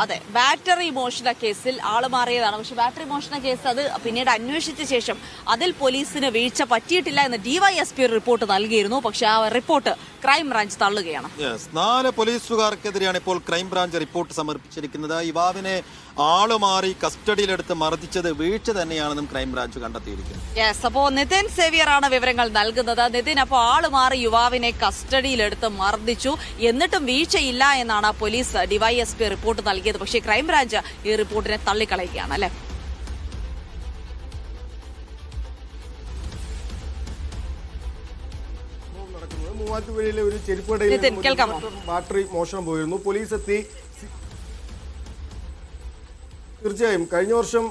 അതെ, ബാറ്ററി മോഷണ കേസിൽ ആള് മാറിയതാണ്. പക്ഷെ ബാറ്ററി മോഷണ കേസ് അത് പിന്നീട് അന്വേഷിച്ച ശേഷം അതിൽ പോലീസിന് വീഴ്ച പറ്റിയിട്ടില്ല എന്ന് ഡിവൈഎസ്പി റിപ്പോർട്ട് നൽകിയിരുന്നു. പക്ഷെ ആ റിപ്പോർട്ട് ക്രൈംബ്രാഞ്ച് തള്ളുകയാണ്. 4 പോലീസുകാർക്കെതിരെയാണ് ഇപ്പോൾ ക്രൈംബ്രാഞ്ച് റിപ്പോർട്ട് സമർപ്പിച്ചിരിക്കുന്നത്. യുവാവിനെ ആളുമാറി കസ്റ്റഡിയിലെടുത്ത് മർദ്ദിച്ചത് വീഴ്ച തന്നെയാണെന്നും ക്രൈംബ്രാഞ്ച് കണ്ടെത്തിയിരിക്കുന്നു. അപ്പോ നിതിൻ സേവ്യർ ആണ് വിവരങ്ങൾ നൽകുന്നത്. നിതിൻ, അപ്പോൾ ആളുമാറി യുവാവിനെ കസ്റ്റഡിയിലെടുത്ത് മർദ്ദിച്ചു, എന്നിട്ടും വീഴ്ചയില്ല എന്നാണ് പോലീസ് ഡിവൈഎസ്പി റിപ്പോർട്ട് നൽകിയത്. പക്ഷേ ക്രൈംബ്രാഞ്ച് ഈ റിപ്പോർട്ടിനെ തള്ളിക്കളയുകയാണ് അല്ലെ? മൂവാറ്റുപുഴയിലെ ഒരു ചെരുപ്പുകടയിൽ ബാറ്ററി മോഷണം പോയിരുന്നു. പോലീസ് എത്തി. തീർച്ചയായും കഴിഞ്ഞ വർഷം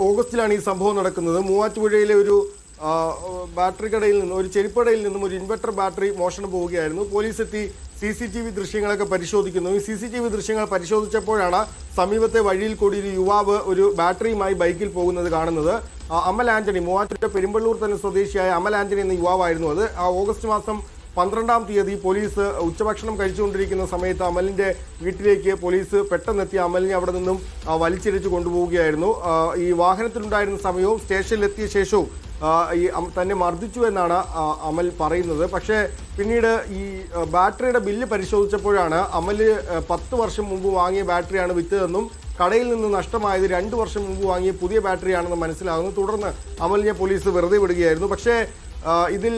ഓഗസ്റ്റിലാണ് ഈ സംഭവം നടക്കുന്നത്. മൂവാറ്റുപുഴയിലെ ഒരു ബാറ്ററി കടയിൽ നിന്നും, ഒരു ചെരുപ്പടയിൽ നിന്നും ഒരു ഇൻവെർട്ടർ ബാറ്ററി മോഷണം പോവുകയായിരുന്നു. പോലീസ് എത്തി CCTV ദൃശ്യങ്ങളൊക്കെ പരിശോധിക്കുന്നു. ഈ CCTV ദൃശ്യങ്ങൾ പരിശോധിച്ചപ്പോഴാണ് സമീപത്തെ വഴിയിൽ കൂടി ഒരു യുവാവ് ഒരു ബാറ്ററിയുമായി ബൈക്കിൽ പോകുന്നത് കാണുന്നത്. അമൽ ആന്റണി, മൂവാറ്റുപുഴ പെരുമ്പള്ളൂർ തന്നെ സ്വദേശിയായ അമൽ ആന്റണി എന്ന യുവാവായിരുന്നു അത്. ഓഗസ്റ്റ് മാസം 12-ാം തീയതി പോലീസ് ഉച്ചഭക്ഷണം കഴിച്ചുകൊണ്ടിരിക്കുന്ന സമയത്ത് അമലിന്റെ വീട്ടിലേക്ക് പോലീസ് പെട്ടെന്നെത്തി അമലിനെ അവിടെ നിന്നും വലിച്ചിഴച്ച് കൊണ്ടുപോവുകയായിരുന്നു. ഈ വാഹനത്തിലുണ്ടായിരുന്ന സമയവും സ്റ്റേഷനിലെത്തിയ ശേഷവും ഈ തന്നെ മർദ്ദിച്ചു എന്നാണ് അമൽ പറയുന്നത്. പക്ഷേ പിന്നീട് ഈ ബാറ്ററിയുടെ ബില്ല് പരിശോധിച്ചപ്പോഴാണ് അമല് 10 വർഷം മുമ്പ് വാങ്ങിയ ബാറ്ററിയാണ് വിറ്റതെന്നും കടയിൽ നിന്ന് നഷ്ടമായത് 2 വർഷം മുമ്പ് വാങ്ങിയ പുതിയ ബാറ്ററിയാണെന്ന് മനസ്സിലാകുന്നു. തുടർന്ന് അമലിനെ പോലീസ് വെറുതെ വിടുകയായിരുന്നു. പക്ഷേ ഇതിൽ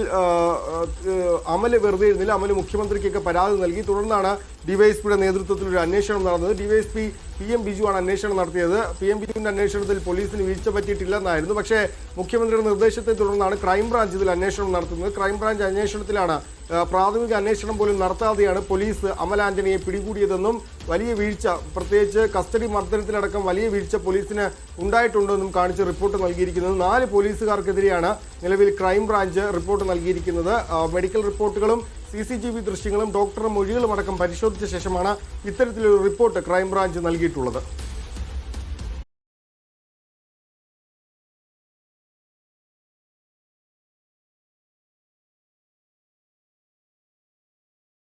അമല് വെറുതെ ഇരുന്നില്ല. അമല് മുഖ്യമന്ത്രിക്കൊക്കെ പരാതി നൽകി. തുടർന്നാണ് ഡിവൈഎസ്പിയുടെ നേതൃത്വത്തിൽ ഒരു അന്വേഷണം നടന്നത്. ഡിവൈഎസ്പി PM ബിജു ആണ് അന്വേഷണം നടത്തിയത്. PM ബിജുവിന്റെ അന്വേഷണത്തിൽ പോലീസിന് വീഴ്ച പറ്റിയിട്ടില്ലെന്നായിരുന്നു. പക്ഷേ മുഖ്യമന്ത്രിയുടെ നിർദ്ദേശത്തെ തുടർന്നാണ് ക്രൈംബ്രാഞ്ച് ഇതിൽ അന്വേഷണം നടത്തുന്നത്. ക്രൈംബ്രാഞ്ച് അന്വേഷണത്തിലാണ് പ്രാഥമിക അന്വേഷണം പോലും നടത്താതെയാണ് പോലീസ് അമൽ ആന്റണിയെ പിടികൂടിയതെന്നും വലിയ വീഴ്ച, പ്രത്യേകിച്ച് കസ്റ്റഡി മർദ്ദനത്തിലടക്കം വലിയ വീഴ്ച പോലീസിന് ഉണ്ടായിട്ടുണ്ടെന്നും കാണിച്ച് റിപ്പോർട്ട് നൽകിയിരിക്കുന്നത്. 4 പോലീസുകാർക്കെതിരെയാണ് നിലവിൽ ക്രൈംബ്രാഞ്ച് റിപ്പോർട്ട് നൽകിയിരിക്കുന്നത്. മെഡിക്കൽ റിപ്പോർട്ടുകളും CCTV ദൃശ്യങ്ങളും ഡോക്ടറുടെ മൊഴികളും അടക്കം പരിശോധിച്ച ശേഷമാണ് ഇത്തരത്തിലൊരു റിപ്പോർട്ട് ക്രൈംബ്രാഞ്ച് നൽകിയിട്ടുള്ളത്.